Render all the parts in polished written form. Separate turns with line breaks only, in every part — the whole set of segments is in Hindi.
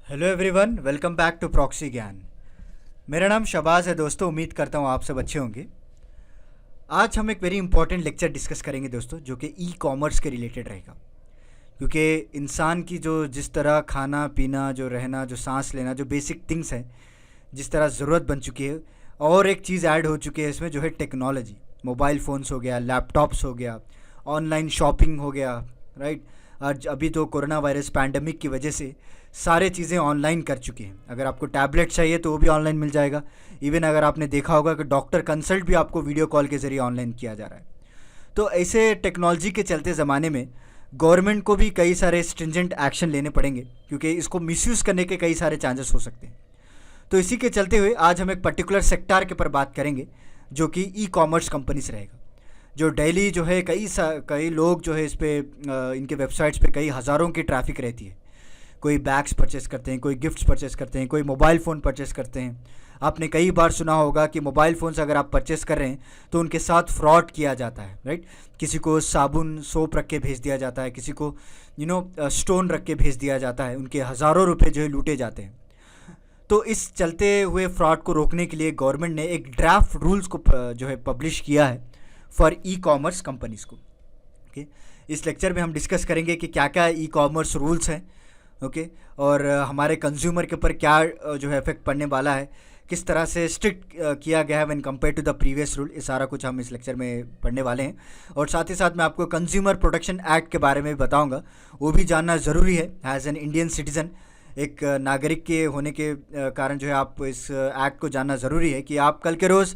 Hello everyone, welcome back to proxy Gyan. मेरा नाम शबाज है दोस्तों। उम्मीद करता हूँ आप सब अच्छे होंगे। आज हम एक वेरी इंपॉर्टेंट लेक्चर डिस्कस करेंगे दोस्तों, जो कि ई कॉमर्स के रिलेटेड रहेगा। क्योंकि इंसान की जो जिस तरह खाना पीना, जो रहना, जो सांस लेना, जो बेसिक थिंग्स हैं, जिस तरह ज़रूरत बन चुकी है, और एक चीज़ ऐड हो चुकी है इसमें, जो है टेक्नोलॉजी। मोबाइल फ़ोन्स हो गया, लैपटॉप्स हो गया, ऑनलाइन शॉपिंग हो गया, राइट। आज अभी तो कोरोना वायरस पैंडमिक की वजह से सारे चीज़ें ऑनलाइन कर चुकी हैं। अगर आपको टैबलेट चाहिए तो वो भी ऑनलाइन मिल जाएगा। इवन अगर आपने देखा होगा कि डॉक्टर कंसल्ट भी आपको वीडियो कॉल के ज़रिए ऑनलाइन किया जा रहा है। तो ऐसे टेक्नोलॉजी के चलते ज़माने में गवर्नमेंट को भी कई सारे स्ट्रिंजेंट एक्शन लेने पड़ेंगे, क्योंकि इसको मिसयूज़ करने के कई सारे चांसेस हो सकते हैं। तो इसी के चलते हुए आज हम एक पर्टिकुलर सेक्टर के ऊपर बात करेंगे, जो कि ई कॉमर्स कंपनीज रहेगा। जो डेली जो है कई लोग जो है इस पर इनके वेबसाइट्स पे कई हज़ारों की ट्रैफिक रहती है। कोई बैग्स परचेस करते हैं, कोई गिफ्ट्स परचेस करते हैं, कोई मोबाइल फ़ोन परचेस करते हैं। आपने कई बार सुना होगा कि मोबाइल फ़ोन्स अगर आप परचेस कर रहे हैं तो उनके साथ फ्रॉड किया जाता है, राइट। किसी को साबुन सोप रख के भेज दिया जाता है, किसी को स्टोन रख के भेज दिया जाता है, उनके हज़ारों रुपए जो है लूटे जाते हैं। तो इस चलते हुए फ्रॉड को रोकने के लिए गवर्नमेंट ने एक ड्राफ्ट रूल्स को जो है पब्लिश किया है फॉर ई कॉमर्स कंपनीज़ को। ओके, इस लेक्चर में हम डिस्कस करेंगे कि क्या क्या ई कॉमर्स रूल्स हैं। ओके, और हमारे कंज्यूमर के ऊपर क्या जो है इफेक्ट पड़ने वाला है, किस तरह से स्ट्रिक्ट किया गया है when compare to the previous rule. ये सारा कुछ हम इस लेक्चर में पढ़ने वाले हैं। और साथ ही साथ मैं आपको कंज्यूमर प्रोटेक्शन एक्ट के बारे में भी बताऊंगा। वो भी जानना ज़रूरी है एज एन इंडियन सिटीज़न। एक नागरिक के होने के कारण जो है आप इस एक्ट को जानना ज़रूरी है कि आप कल के रोज़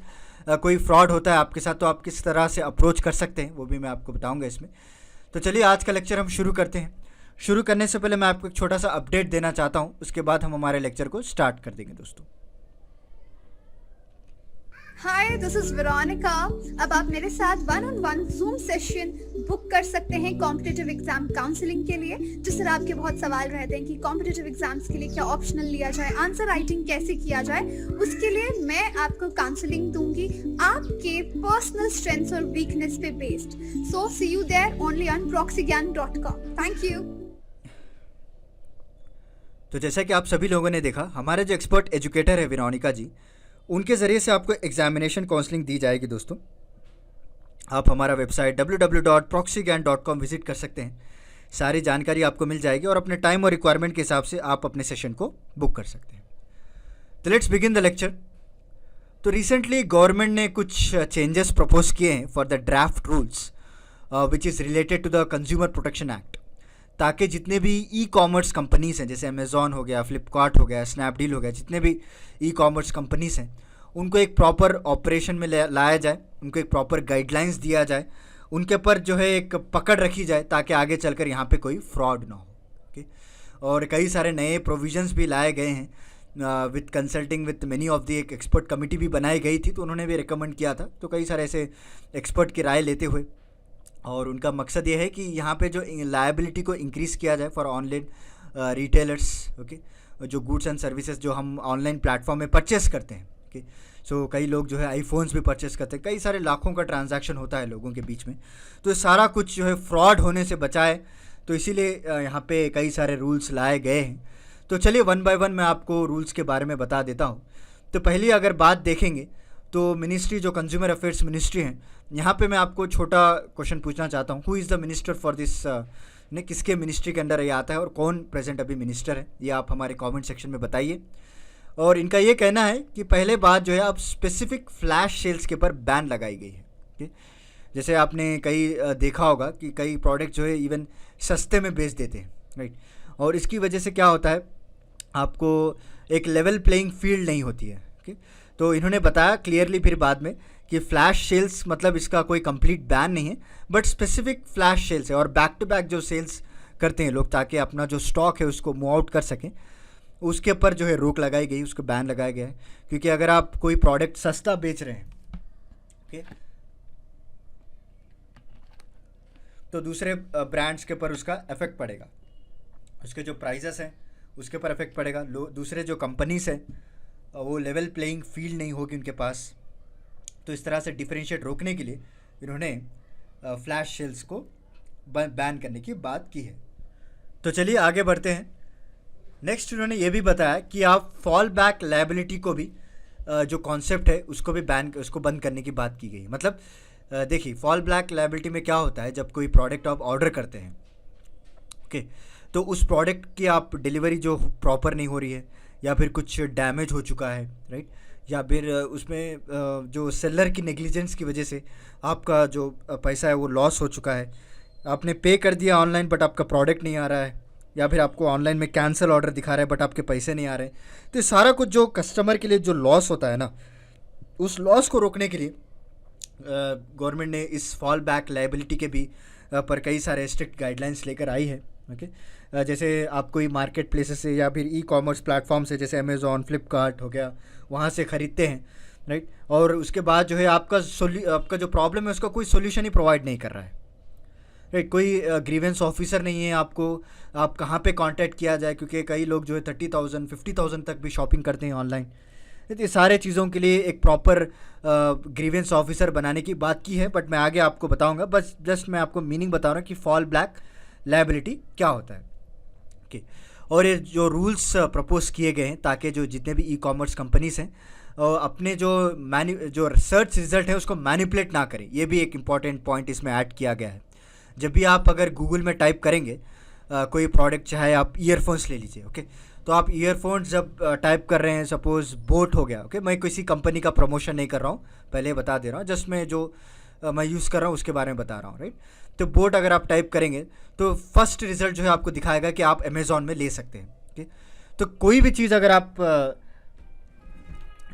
कोई फ्रॉड होता है आपके साथ तो आप किस तरह से अप्रोच कर सकते हैं, वो भी मैं आपको बताऊंगा इसमें। तो चलिए आज का लेक्चर हम शुरू करते हैं। शुरू करने से पहले मैं आपको एक छोटा सा अपडेट देना चाहता हूं, उसके बाद हम हमारे लेक्चर को स्टार्ट कर देंगे दोस्तों।
हाय, दिस इज वेरोनिका। अब आप मेरे साथ one on one zoom session book कर सकते हैं कॉम्पिटिटिव एग्जाम काउंसलिंग के लिए। जिस तरह आपके बहुत सवाल रहते हैं कि कॉम्पिटिटिव एग्जाम्स के लिए क्या ऑप्शनल लिया जाए, आंसर राइटिंग कैसे किया जाए, उसके लिए मैं आपको काउंसलिंग दूंगी आपके पर्सनल स्ट्रेंथ्स और वीकनेस पे based. So see you there only on proxygyan.com। Thank you.
तो जैसा कि आप सभी लोगों ने देखा, हमारे जो एक्सपर्ट एजुकेटर है वेरोनिका जी, उनके ज़रिए से आपको एग्जामिनेशन काउंसलिंग दी जाएगी दोस्तों। आप हमारा वेबसाइट www.proxygyan.com विजिट कर सकते हैं। सारी जानकारी आपको मिल जाएगी और अपने टाइम और रिक्वायरमेंट के हिसाब से आप अपने सेशन को बुक कर सकते हैं। तो लेट्स बिगिन द लेक्चर। तो रिसेंटली गवर्नमेंट ने कुछ चेंजेस प्रपोज किए हैं for the draft rules which is related to the consumer protection act, ताकि जितने भी ई कॉमर्स कंपनीज़ हैं, जैसे अमेज़ॉन हो गया, फ्लिपकार्ट हो गया, स्नैपडील हो गया, जितने भी ई कॉमर्स कंपनीज़ हैं, उनको एक प्रॉपर ऑपरेशन में लाया जाए, उनको एक प्रॉपर गाइडलाइंस दिया जाए, उनके ऊपर जो है एक पकड़ रखी जाए, ताकि आगे चलकर यहाँ पे कोई फ्रॉड ना हो। ओके, और कई सारे नए प्रोविजंस भी लाए गए हैं with consulting with many of the एक एक्सपर्ट कमेटी भी बनाई गई थी, तो उन्होंने भी रिकमेंड किया था। तो कई सारे ऐसे एक्सपर्ट की राय लेते हुए, और उनका मकसद ये है कि यहाँ पे जो लायबिलिटी को इंक्रीज़ किया जाए फॉर ऑनलाइन रिटेलर्स। ओके, जो गुड्स एंड सर्विसेज जो हम ऑनलाइन प्लेटफॉर्म में परचेस करते हैं। ओके, सो कई लोग जो है आईफोन्स भी परचेस करते हैं, कई सारे लाखों का ट्रांजैक्शन होता है लोगों के बीच में, तो सारा कुछ जो है फ्रॉड होने से बचाए, तो इसीलिए यहाँ पे कई सारे रूल्स लाए गए हैं। तो चलिए वन बाय वन मैं आपको रूल्स के बारे में बता देता हूँ। तो पहली अगर बात देखेंगे तो मिनिस्ट्री जो कंज्यूमर अफेयर्स मिनिस्ट्री है, यहाँ पे मैं आपको छोटा क्वेश्चन पूछना चाहता हूँ, who is the minister for this, ने किसके मिनिस्ट्री के अंडर ये आता है और कौन प्रेजेंट अभी मिनिस्टर है, ये आप हमारे कमेंट सेक्शन में बताइए। और इनका ये कहना है कि पहले बात जो है अब स्पेसिफिक फ्लैश सेल्स के ऊपर बैन लगाई गई है। okay? जैसे आपने कई देखा होगा कि कई प्रोडक्ट जो है इवन सस्ते में बेच देते हैं, राइट। और इसकी वजह से क्या होता है, आपको एक लेवल प्लेइंग फील्ड नहीं होती है। okay? तो इन्होंने बताया क्लियरली फिर बाद में कि फ्लैश सेल्स मतलब इसका कोई कंप्लीट बैन नहीं है, बट स्पेसिफिक फ्लैश सेल्स है, और बैक टू बैक जो सेल्स करते हैं लोग ताकि अपना जो स्टॉक है उसको मूव आउट कर सकें, उसके ऊपर जो है रोक लगाई गई, उसको बैन लगाया गया है। क्योंकि अगर आप कोई प्रोडक्ट सस्ता बेच रहे हैं, ओके, तो दूसरे ब्रांड्स के ऊपर उसका इफेक्ट पड़ेगा, उसके जो प्राइजेस हैं उसके ऊपर इफेक्ट पड़ेगा। दूसरे जो कंपनीज हैं वो लेवल प्लेइंग फील्ड नहीं होगी उनके पास। तो इस तरह से डिफरेंशिएट रोकने के लिए इन्होंने फ्लैश सेल्स को बैन करने की बात की है। तो चलिए आगे बढ़ते हैं। नेक्स्ट उन्होंने ये भी बताया कि आप फॉल बैक लायबिलिटी को भी जो कॉन्सेप्ट है उसको भी उसको बंद करने की बात की गई है। मतलब देखिए फॉल बैक लायबिलिटी में क्या होता है, जब कोई प्रोडक्ट आप ऑर्डर करते हैं, ओके, तो उस प्रोडक्ट की आप डिलीवरी जो प्रॉपर नहीं हो रही है या फिर कुछ डैमेज हो चुका है, राइट, या फिर उसमें जो सेलर की नेग्लिजेंस की वजह से आपका जो पैसा है वो लॉस हो चुका है, आपने पे कर दिया ऑनलाइन बट आपका प्रोडक्ट नहीं आ रहा है, या फिर आपको ऑनलाइन में कैंसिल ऑर्डर दिखा रहा है बट आपके पैसे नहीं आ रहे, तो ये सारा कुछ जो कस्टमर के लिए जो लॉस होता है ना, उस लॉस को रोकने के लिए गवर्नमेंट ने इस फॉल बैक लायबिलिटी के भी पर कई सारे स्ट्रिक्ट गाइडलाइंस लेकर आई है। ओके, जैसे आप कोई मार्केट प्लेसेस से या फिर ई कॉमर्स प्लेटफॉर्म से जैसे अमेज़ॉन, फ्लिपकार्ट हो गया, वहाँ से ख़रीदते हैं, राइट, और उसके बाद जो है आपका जो प्रॉब्लम है उसका कोई सोल्यूशन ही प्रोवाइड नहीं कर रहा है, राइट, कोई ग्रीवेंस ऑफिसर नहीं है, आपको आप कहाँ पे कांटेक्ट किया जाए, क्योंकि कई लोग जो है 30,000 50,000 तक भी शॉपिंग करते हैं ऑनलाइन। ये सारे चीज़ों के लिए एक प्रॉपर ग्रीवेंस ऑफिसर बनाने की बात की है, बट मैं आगे आपको बताऊंगा, बस जस्ट मैं आपको मीनिंग बता रहा हूँ कि फॉल बैक लायबिलिटी क्या होता है। ओके, और ये जो रूल्स प्रपोज किए गए हैं ताकि जो जितने भी ई कॉमर्स कंपनीज हैं अपने जो सर्च रिजल्ट है उसको मैनिपुलेट ना करें, ये भी एक इम्पॉर्टेंट पॉइंट इसमें ऐड किया गया है। जब भी आप अगर गूगल में टाइप करेंगे कोई प्रोडक्ट, चाहे आप ईयरफोन्स ले लीजिए, ओके, तो आप ईयरफोन्स जब टाइप कर रहे हैं, सपोज बोट हो गया, ओके, मैं किसी कंपनी का प्रमोशन नहीं कर रहा हूँ, पहले बता दे रहा हूँ, जस्ट मैं जो मैं यूज़ कर रहा हूँ उसके बारे में बता रहा हूँ, राइट। तो बोट अगर आप टाइप करेंगे तो फर्स्ट रिजल्ट जो है आपको दिखाएगा कि आप अमेज़ॉन में ले सकते हैं, ओके। तो कोई भी चीज़ अगर आप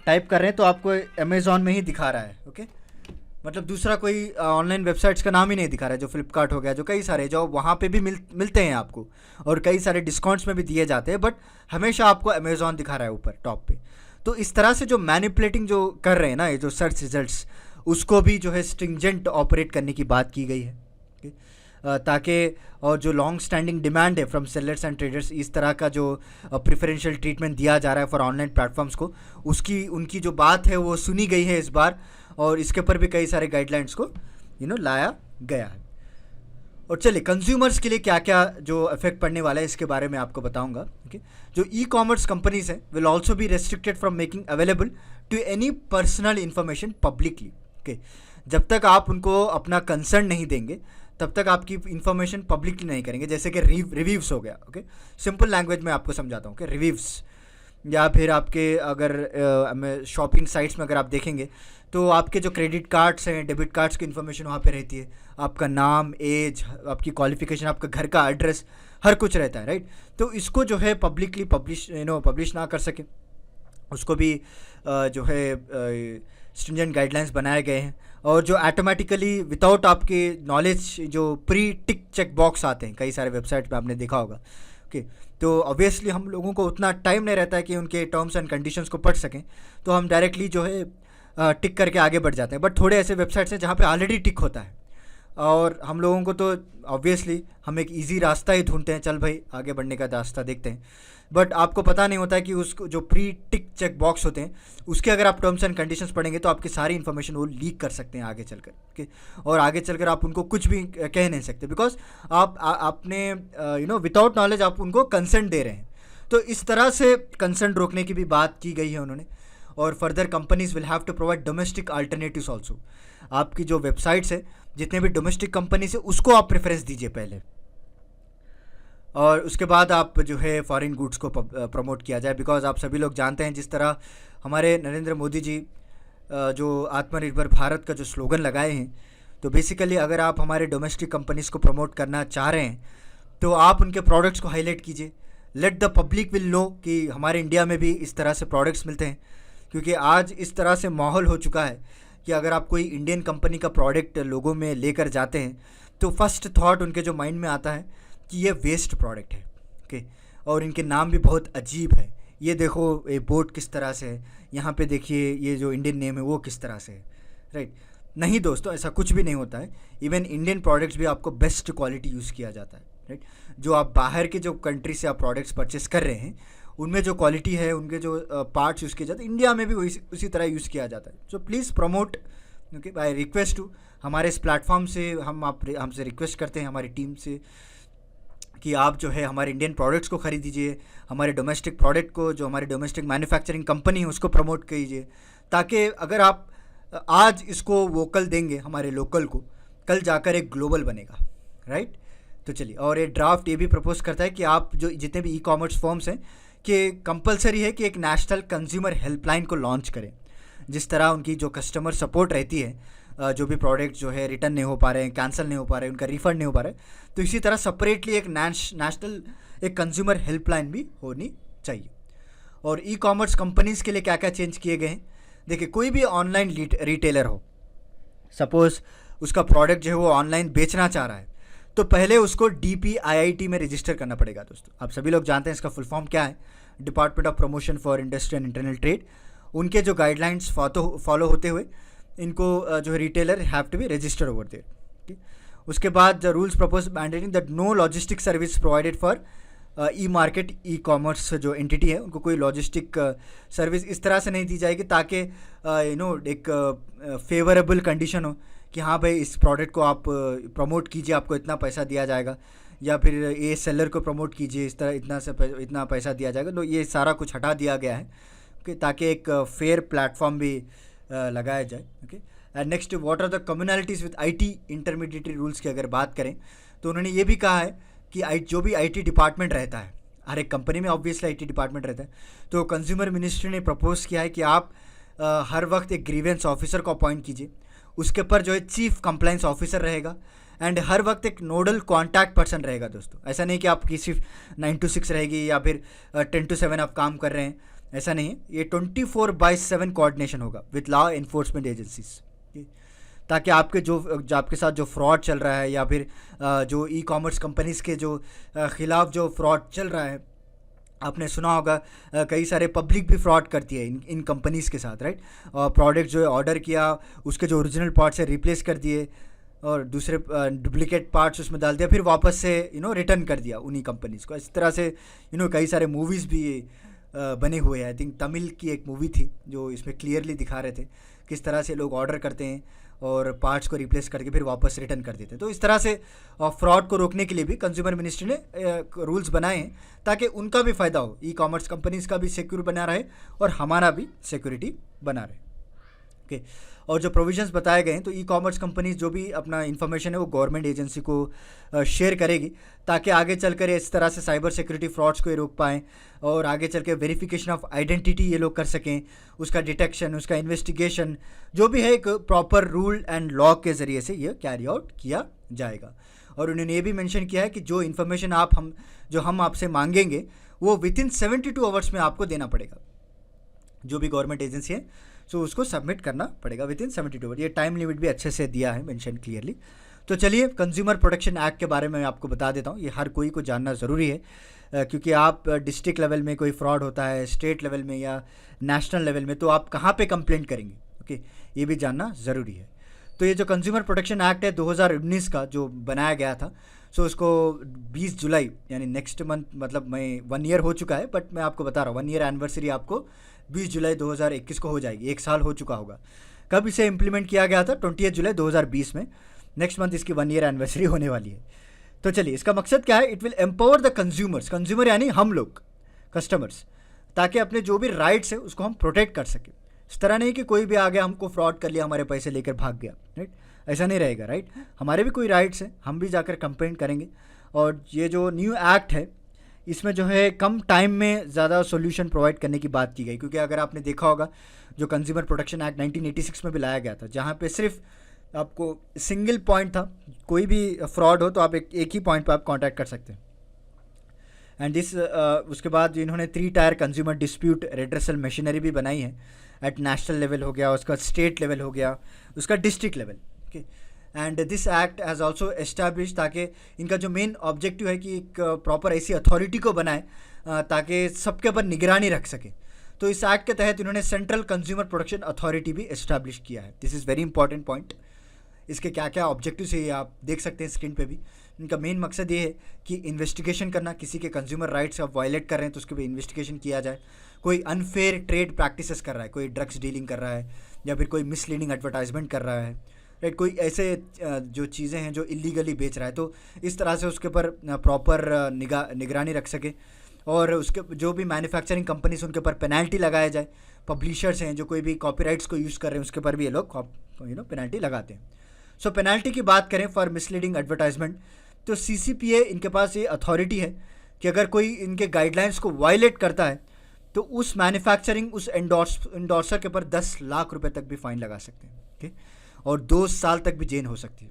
टाइप कर रहे हैं तो आपको अमेज़ॉन में ही दिखा रहा है, ओके, मतलब दूसरा कोई ऑनलाइन वेबसाइट्स का नाम ही नहीं दिखा रहा है, जो फ्लिपकार्ट हो गया, जो कई सारे जो वहाँ पे भी मिलते हैं आपको, और कई सारे डिस्काउंट्स में भी दिए जाते हैं, बट हमेशा आपको अमेज़ॉन दिखा रहा है ऊपर टॉप पे। तो इस तरह से जो मैनिपुलेटिंग जो कर रहे हैं ना ये जो सर्च रिजल्ट्स, उसको भी जो है स्ट्रिंजेंट ऑपरेट करने की बात की गई है, ताकि और जो लॉन्ग स्टैंडिंग डिमांड है फ्रॉम सेलर्स एंड ट्रेडर्स, इस तरह का जो प्रेफरेंशियल ट्रीटमेंट दिया जा रहा है फॉर ऑनलाइन प्लेटफॉर्म्स को, उसकी उनकी जो बात है वो सुनी गई है इस बार, और इसके ऊपर भी कई सारे गाइडलाइंस को लाया गया है। और चलिए कंज्यूमर्स के लिए क्या क्या जो इफेक्ट पड़ने वाला है इसके बारे में आपको बताऊंगा। ओके, जो ई कॉमर्स कंपनीज हैं will also be restricted from making available to any personal information publicly. Okay, जब तक आप उनको अपना कंसर्न नहीं देंगे तब तक आपकी इन्फॉर्मेशन पब्लिकली नहीं करेंगे। जैसे कि रिव्यूज़ हो गया, ओके, सिंपल लैंग्वेज में आपको समझाता हूँ कि रिव्यूज़, या फिर आपके अगर शॉपिंग साइट्स में अगर आप देखेंगे तो आपके जो क्रेडिट कार्ड्स हैं, डेबिट कार्ड्स की इन्फॉर्मेशन वहाँ पे रहती है, आपका नाम, एज, आपकी क्वालिफिकेशन, आपका घर का एड्रेस, हर कुछ रहता है, राइट। तो इसको जो है पब्लिकली पब्लिश ना कर सके, उसको भी जो है स्ट्रिंजेंट गाइडलाइंस बनाए गए हैं। और जो ऑटोमेटिकली विदाउट आपके नॉलेज जो प्री टिक चेक बॉक्स आते हैं कई सारे वेबसाइट पे, आपने देखा होगा, ओके, तो ऑब्वियसली हम लोगों को उतना टाइम नहीं रहता है कि उनके टर्म्स एंड कंडीशंस को पढ़ सकें, तो हम डायरेक्टली जो है टिक करके आगे बढ़ जाते हैं। बट थोड़े ऐसे वेबसाइट्स हैं जहाँ पे ऑलरेडी टिक होता है, और हम लोगों को तो ऑब्वियसली हम एक इजी रास्ता ही ढूंढते हैं, चल भाई आगे बढ़ने का रास्ता देखते हैं, बट आपको पता नहीं होता है कि उसको जो प्री टिक चेक बॉक्स होते हैं उसके अगर आप टर्म्स एंड कंडीशंस पढ़ेंगे तो आपकी सारी इन्फॉर्मेशन वो लीक कर सकते हैं आगे चलकर, ओके, और आगे चलकर आप उनको कुछ भी कह नहीं सकते, बिकॉज आपने विदाउट नॉलेज आप उनको कंसेंट दे रहे हैं। तो इस तरह से कंसेंट रोकने की भी बात की गई है उन्होंने। और further companies will have to provide domestic alternatives also. आपकी जो वेबसाइट्स है, जितने भी डोमेस्टिक कंपनीज है, उसको आप प्रेफरेंस दीजिए पहले, और उसके बाद आप जो है फॉरेन गुड्स को प्रमोट किया जाए। बिकॉज आप सभी लोग जानते हैं जिस तरह हमारे नरेंद्र मोदी जी जो आत्मनिर्भर भारत का जो स्लोगन लगाए हैं, तो बेसिकली अगर आप हमारे डोमेस्टिक कंपनीज़ को प्रमोट करना चाह रहे हैं तो आप उनके प्रोडक्ट्स को हाईलाइट कीजिए। Let the public will know कि हमारे इंडिया में भी इस तरह से प्रोडक्ट्स मिलते हैं, क्योंकि आज इस तरह से माहौल हो चुका है कि अगर आप कोई इंडियन कंपनी का प्रोडक्ट लोगों में लेकर जाते हैं तो फर्स्ट थॉट उनके जो माइंड में आता है कि ये वेस्ट प्रोडक्ट है, ओके, और इनके नाम भी बहुत अजीब है। ये देखो ये बोट किस तरह से है, यहाँ पे देखिए ये जो इंडियन नेम है वो किस तरह से है, राइट। नहीं दोस्तों, ऐसा कुछ भी नहीं होता है। इवन इंडियन प्रोडक्ट्स भी आपको बेस्ट क्वालिटी यूज़ किया जाता है, राइट। जो आप बाहर के जो कंट्री से आप प्रोडक्ट्स परचेस कर रहे हैं उनमें जो क्वालिटी है, उनके जो पार्ट्स यूज़ किए जाते हैं, इंडिया में भी उसी तरह यूज़ किया जाता है। So please promote, okay, by request to, हमारे इस प्लेटफॉर्म से हमसे रिक्वेस्ट करते हैं हमारी टीम से कि आप जो है हमारे इंडियन प्रोडक्ट्स को खरीदीजिए, हमारे डोमेस्टिक प्रोडक्ट को, जो हमारी डोमेस्टिक मैन्युफैक्चरिंग कंपनी है उसको प्रमोट कीजिए, ताकि अगर आप आज इसको वोकल देंगे हमारे लोकल को, कल जाकर एक ग्लोबल बनेगा, राइट। तो चलिए, और ये ड्राफ्ट ये भी प्रपोज करता है कि आप जो जितने भी ई कॉमर्स फर्म्स हैं कि कंपलसरी है कि एक नेशनल कंज्यूमर हेल्पलाइन को लॉन्च करें। जिस तरह उनकी जो कस्टमर सपोर्ट रहती है, जो भी प्रोडक्ट जो है रिटर्न नहीं हो पा रहे हैं, कैंसिल नहीं हो पा रहे हैं, उनका रिफंड नहीं हो पा रहा है, तो इसी तरह सेपरेटली एक नेशनल एक कंज्यूमर हेल्पलाइन भी होनी चाहिए। और ई कॉमर्स कंपनीज़ के लिए क्या क्या चेंज किए गए हैं, देखिए कोई भी ऑनलाइन रिटेलर हो, सपोज़ उसका प्रोडक्ट जो है वो ऑनलाइन बेचना चाह रहा है, तो पहले उसको DPIIT में रजिस्टर करना पड़ेगा। दोस्तों आप सभी लोग जानते हैं इसका फुल फॉर्म क्या है, department of promotion for industry and internal trade. उनके जो गाइडलाइंस फॉलो होते हुए इनको जो है retailer have to be registered over there, ठीक। उसके बाद the rules propose mandating that no logistic service provided for e market e commerce जो एंटिटी है उनको कोई लॉजिस्टिक सर्विस इस तरह से नहीं दी जाएगी ताकि एक फेवरेबल कंडीशन हो कि हाँ भाई इस प्रोडक्ट को आप प्रमोट कीजिए, आपको इतना पैसा दिया जाएगा, या फिर ये सेलर को प्रमोट कीजिए, इस तरह इतना पैसा दिया जाएगा। तो ये सारा कुछ हटा दिया गया है कि ताकि एक फेयर प्लेटफॉर्म भी लगाया जाए, okay. And next, what are the commonalities with IT intermediary rules की अगर बात करें तो उन्होंने ये भी कहा है कि जो भी IT डिपार्टमेंट रहता है, हर एक कंपनी में ऑब्वियसली IT डिपार्टमेंट रहता है, तो कंज्यूमर मिनिस्ट्री ने प्रपोज किया है कि आप हर वक्त एक ग्रीवेंस ऑफिसर को अपॉइंट कीजिए, उसके ऊपर जो है चीफ कंप्लाइंस ऑफिसर रहेगा, एंड हर वक्त एक नोडल कॉन्टैक्ट पर्सन रहेगा। दोस्तों ऐसा नहीं कि आपकी सिर्फ 9 to 6 रहेगी या फिर 10 to 7 आप काम कर रहे हैं, ऐसा नहीं है। ये 24/7 कोऑर्डिनेशन होगा विद लॉ एनफोर्समेंट एजेंसीज, ताकि आपके जो आपके साथ जो फ्रॉड चल रहा है या फिर जो ई कॉमर्स कंपनीज़ के जो ख़िलाफ़ जो फ्रॉड चल रहा है, आपने सुना होगा कई सारे पब्लिक भी फ्रॉड करती है इन कंपनीज़ के साथ, राइट। और प्रोडक्ट जो है ऑर्डर किया, उसके जो ओरिजिनल पार्ट्स है रिप्लेस कर दिए और दूसरे डुप्लीकेट पार्ट्स उसमें डाल दिया, फिर वापस से रिटर्न कर दिया उन्हीं कंपनीज़ को। इस तरह से कई सारे मूवीज़ भी बने हुए हैं। आई थिंक तमिल की एक मूवी थी जो इसमें क्लियरली दिखा रहे थे किस तरह से लोग ऑर्डर करते हैं और पार्ट्स को रिप्लेस करके फिर वापस रिटर्न कर देते हैं। तो इस तरह से फ्रॉड को रोकने के लिए भी कंज्यूमर मिनिस्ट्री ने रूल्स बनाए हैं ताकि उनका भी फ़ायदा हो, ई कॉमर्स कंपनीज़ का भी सिक्योर बना रहे और हमारा भी सिक्योरिटी बना रहे, ओके। और जो प्रोविजंस बताए गए हैं, तो ई कॉमर्स कंपनीज जो भी अपना इन्फॉर्मेशन है वो गवर्नमेंट एजेंसी को शेयर करेगी ताकि आगे चलकर इस तरह से साइबर सिक्योरिटी फ्रॉड्स को रोक पाएँ और आगे चल के वेरिफिकेशन ऑफ आइडेंटिटी ये लोग कर सकें, उसका डिटेक्शन, उसका इन्वेस्टिगेशन जो भी है एक प्रॉपर रूल एंड लॉ के ज़रिए से ये कैरी आउट किया जाएगा। और उन्होंने ये भी मेंशन किया है कि जो इन्फॉर्मेशन हम आपसे मांगेंगे वो विथिन 72 आवर्स में आपको देना पड़ेगा, जो भी गवर्नमेंट एजेंसी है सो उसको सबमिट करना पड़ेगा विद इन 72 आवर। ये टाइम लिमिट भी अच्छे से दिया है मेंशन क्लियरली। तो चलिए कंज्यूमर प्रोटेक्शन एक्ट के बारे में मैं आपको बता देता हूँ, ये हर कोई को जानना ज़रूरी है क्योंकि आप डिस्ट्रिक्ट लेवल में कोई फ्रॉड होता है, स्टेट लेवल में या नेशनल लेवल में, तो आप कहाँ पे कंप्लेंट करेंगे, ओके, ये भी जानना ज़रूरी है। तो ये जो कंज्यूमर प्रोटेक्शन एक्ट है 2019 का जो बनाया गया था, सो उसको 20 जुलाई यानी नेक्स्ट मंथ, मतलब मैं 1 ईयर हो चुका है, बट मैं आपको बता रहा हूँ 1 ईयर एनिवर्सरी आपको 20 जुलाई 2021 को हो जाएगी, 1 साल हो चुका होगा। कब इसे इम्प्लीमेंट किया गया था? 28 जुलाई 2020 में। नेक्स्ट मंथ इसकी 1 ईयर एनिवर्सरी होने वाली है। तो चलिए इसका मकसद क्या है? It will empower the consumers, consumer यानी हम लोग कस्टमर्स, ताकि अपने जो भी राइट्स है उसको हम प्रोटेक्ट कर सकें। इस तरह नहीं कि कोई भी आ गया हमको फ्रॉड कर लिया, हमारे पैसे लेकर भाग गया, राइट, ऐसा नहीं रहेगा, राइट। हमारे भी कोई राइट्स हैं, हम भी जाकर कंप्लेंट करेंगे। और ये जो न्यू एक्ट है इसमें जो है कम टाइम में ज़्यादा सॉल्यूशन प्रोवाइड करने की बात की गई, क्योंकि अगर आपने देखा होगा जो कंज्यूमर प्रोटेक्शन एक्ट 1986 में भी लाया गया था, जहाँ पे सिर्फ आपको सिंगल पॉइंट था, कोई भी फ्रॉड हो तो आप एक ही पॉइंट पे आप कांटेक्ट कर सकते हैं। एंड दिस उसके बाद इन्होंने 3 tyre consumer dispute redressal machinery भी बनाई है। एट नेशनल लेवल हो गया, उसका स्टेट लेवल हो गया, उसका district level, okay. And this act has also establish, ताकि इनका जो मेन ऑब्जेक्टिव है कि एक प्रॉपर ऐसी अथॉरिटी को बनाए ताकि सबके ऊपर निगरानी रख सके। तो इस एक्ट के तहत इन्होंने सेंट्रल कंज्यूमर प्रोटेक्शन अथॉरिटी भी एस्टैब्लिश किया है। This is very important point. इसके क्या क्या ऑब्जेक्टिव्स है ये आप देख सकते हैं स्क्रीन पे भी। इनका मेन मकसद ये है कि इन्वेस्टिगेशन करना, किसी के कंज्यूमर राइट्स आप वायलेट कर रहे हैं तो उसके भी इन्वेस्टिगेशन किया जाए। कोई अनफेयर ट्रेड प्रैक्टिसेस कर रहा है, कोई ड्रग्स डीलिंग कर रहा है या फिर कोई मिसलीडिंग एडवर्टाइजमेंट कर रहा है, राइट। कोई ऐसे जो चीज़ें हैं जो इलीगली बेच रहा है, तो इस तरह से उसके ऊपर प्रॉपर निगरानी रख सके, और उसके जो भी मैन्युफैक्चरिंग कंपनीज उनके ऊपर पेनल्टी लगाया जाए। पब्लिशर्स हैं जो कोई भी कॉपीराइट्स को यूज़ कर रहे हैं उसके ऊपर भी ये लोग पेनल्टी लगाते हैं। सो पेनल्टी की बात करें फॉर मिसलीडिंग एडवर्टाइजमेंट, तो CCPA इनके पास ये अथॉरिटी है कि अगर कोई इनके गाइडलाइंस को वायलेट करता है तो उस मैन्युफैक्चरिंग उस इंडोर्सर के ऊपर 10 लाख रुपए तक भी फाइन लगा सकते हैं, ओके, और 2 साल तक भी जेल हो सकती है।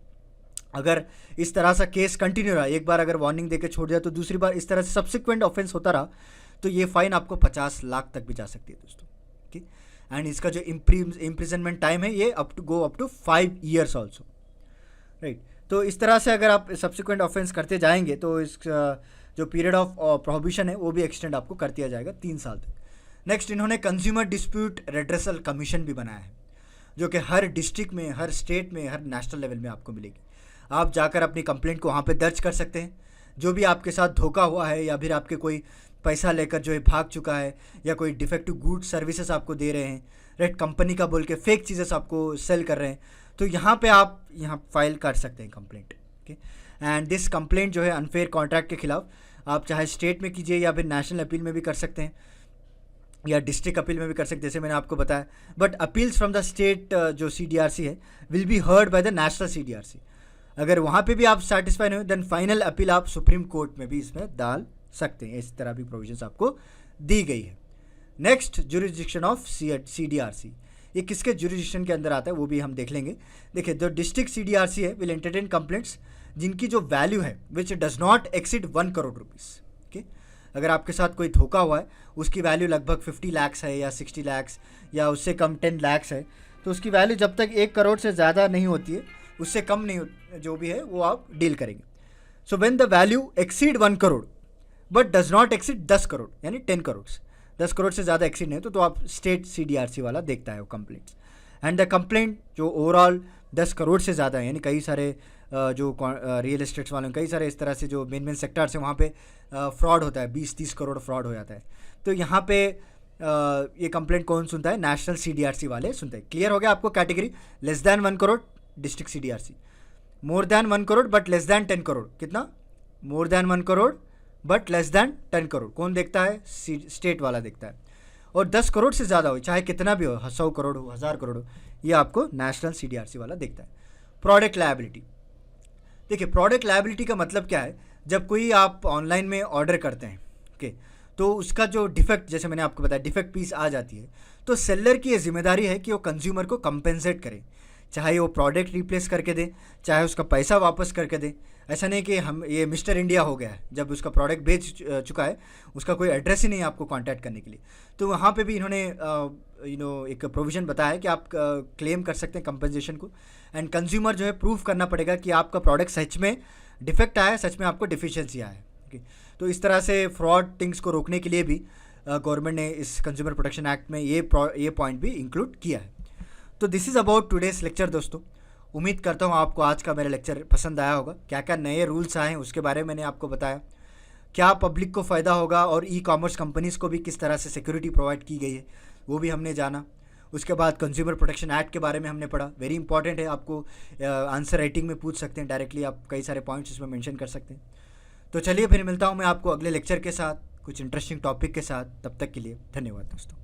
अगर इस तरह सा केस कंटिन्यू रहा, एक बार अगर वार्निंग देकर छोड़ दिया तो दूसरी बार इस तरह से सब्सिक्वेंट ऑफेंस होता रहा तो ये फाइन आपको 50 लाख तक भी जा सकती है दोस्तों, ओके। एंड इसका जो इम्प्रिजनमेंट टाइम है ये up to 5 years also, right. तो इस तरह से अगर आप सब्सिक्वेंट ऑफेंस करते जाएंगे तो इस जो पीरियड ऑफ प्रोहिबिशन है वो भी एक्सटेंड आपको कर दिया जाएगा 3 साल तक। नेक्स्ट, इन्होंने कंज्यूमर डिस्प्यूट रेड्रेसल कमीशन भी बनाया है, जो कि हर डिस्ट्रिक्ट में, हर स्टेट में, हर नेशनल लेवल में आपको मिलेगी। आप जाकर अपनी कंप्लेंट को वहाँ पे दर्ज कर सकते हैं। जो भी आपके साथ धोखा हुआ है या फिर आपके कोई पैसा लेकर जो है भाग चुका है, या कोई डिफेक्टिव गुड सर्विसेज आपको दे रहे हैं, रेड कंपनी का बोल के फेक चीज़ें आपको सेल कर रहे हैं, तो यहाँ पे आप फाइल कर सकते हैं complaint, okay. And this complaint जो है अनफेयर कॉन्ट्रैक्ट के खिलाफ आप चाहे स्टेट में कीजिए या फिर नेशनल अपील में भी कर सकते हैं या डिस्ट्रिक्ट अपील में भी कर सकते हैं, जैसे मैंने आपको बताया। But appeals from the state जो CDRC है will be heard by the national CDRC। अगर वहाँ पे भी आप सेटिस्फाई नहीं हो देन फाइनल अपील आप सुप्रीम कोर्ट में भी इसमें डाल सकते हैं। इस तरह भी प्रोविजंस आपको दी गई है। नेक्स्ट, जुरिस्डिक्शन ऑफ CDRC, ये किसके जुरिस्डिक्शन के अंदर आता है वो भी हम देख लेंगे। देखिए, जो डिस्ट्रिक्ट CDRC है विल एंटरटेन कंप्लेंट्स जिनकी जो वैल्यू है which does not exceed 1 crore rupees, okay. अगर आपके साथ कोई धोखा हुआ है, उसकी वैल्यू लगभग 50 लाख है या 60 लाख या उससे कम 10 लाख है, तो उसकी वैल्यू जब तक 1 करोड़ से ज़्यादा नहीं होती है, उससे कम नहीं जो भी है वो आप डील करेंगे। So when the value exceed 1 crore but does not exceed 10 crore, यानी 10 करोड़, 10 करोड़ से ज़्यादा एक्सीड नहीं तो आप स्टेट CDRC वाला देखता है वो कंप्लेंट्स। एंड द कंप्लेंट जो ओवरऑल 10 करोड़ से ज़्यादा है, यानी कई सारे जो रियल एस्टेट्स वाले कई सारे इस तरह से जो मेन सेक्टर्स हैं वहाँ पे फ्रॉड होता है, 20-30 करोड़ फ्रॉड हो जाता है, तो यहाँ पे ये कंप्लेंट कौन सुनता है? नेशनल CDRC वाले सुनते हैं। क्लियर हो गया आपको category? Less than 1 crore district CDRC, more than 1 crore but less than 10 crore, कितना? More than 1 crore but less than 10 crore कौन देखता है? स्टेट वाला देखता है। और 10 करोड़ से ज़्यादा हो, चाहे कितना भी हो, 100 करोड़ हो, 1000 करोड़ हो, ये आपको नेशनल CDRC वाला देखता है। प्रोडक्ट लायबिलिटी, देखिए प्रोडक्ट लायबिलिटी का मतलब क्या है? जब कोई आप ऑनलाइन में ऑर्डर करते हैं, ओके, तो उसका जो डिफेक्ट, जैसे मैंने आपको बताया डिफेक्ट पीस आ जाती है, तो सेलर की ये जिम्मेदारी है कि वो कंज्यूमर को कंपेंसेट करे, चाहे वो प्रोडक्ट रिप्लेस करके दे, चाहे उसका पैसा वापस करके दे। ऐसा नहीं कि हम ये मिस्टर इंडिया हो गया है, जब उसका प्रोडक्ट बेच चुका है उसका कोई एड्रेस ही नहीं है आपको कांटेक्ट करने के लिए, तो वहाँ पे भी इन्होंने एक प्रोविज़न बताया है कि आप क्लेम कर सकते हैं कंपनसेशन को। एंड कंज्यूमर जो है प्रूफ करना पड़ेगा कि आपका प्रोडक्ट सच में डिफेक्ट आया है, सच में आपको डिफिशियंसी आया है, ओके। तो इस तरह से फ्रॉड थिंग्स को रोकने के लिए भी गवर्नमेंट ने इस कंज्यूमर प्रोटेक्शन एक्ट में ये पॉइंट भी इंक्लूड किया है। तो this is about today's lecture दोस्तों। उम्मीद करता हूँ आपको आज का मेरा लेक्चर पसंद आया होगा। क्या क्या नए रूल्स आए हैं उसके बारे में मैंने आपको बताया, क्या पब्लिक को फ़ायदा होगा और ई-कॉमर्स कंपनीज़ को भी किस तरह से सिक्योरिटी प्रोवाइड की गई है वो भी हमने जाना। उसके बाद कंज्यूमर प्रोटेक्शन एक्ट के बारे में हमने पढ़ा, वेरी इंपॉर्टेंट है, आपको आंसर राइटिंग में पूछ सकते हैं डायरेक्टली, आप कई सारे पॉइंट्स इसमें मेंशन कर सकते हैं। तो चलिए फिर मिलता हूँ मैं आपको अगले लेक्चर के साथ कुछ इंटरेस्टिंग टॉपिक के साथ। तब तक के लिए धन्यवाद दोस्तों।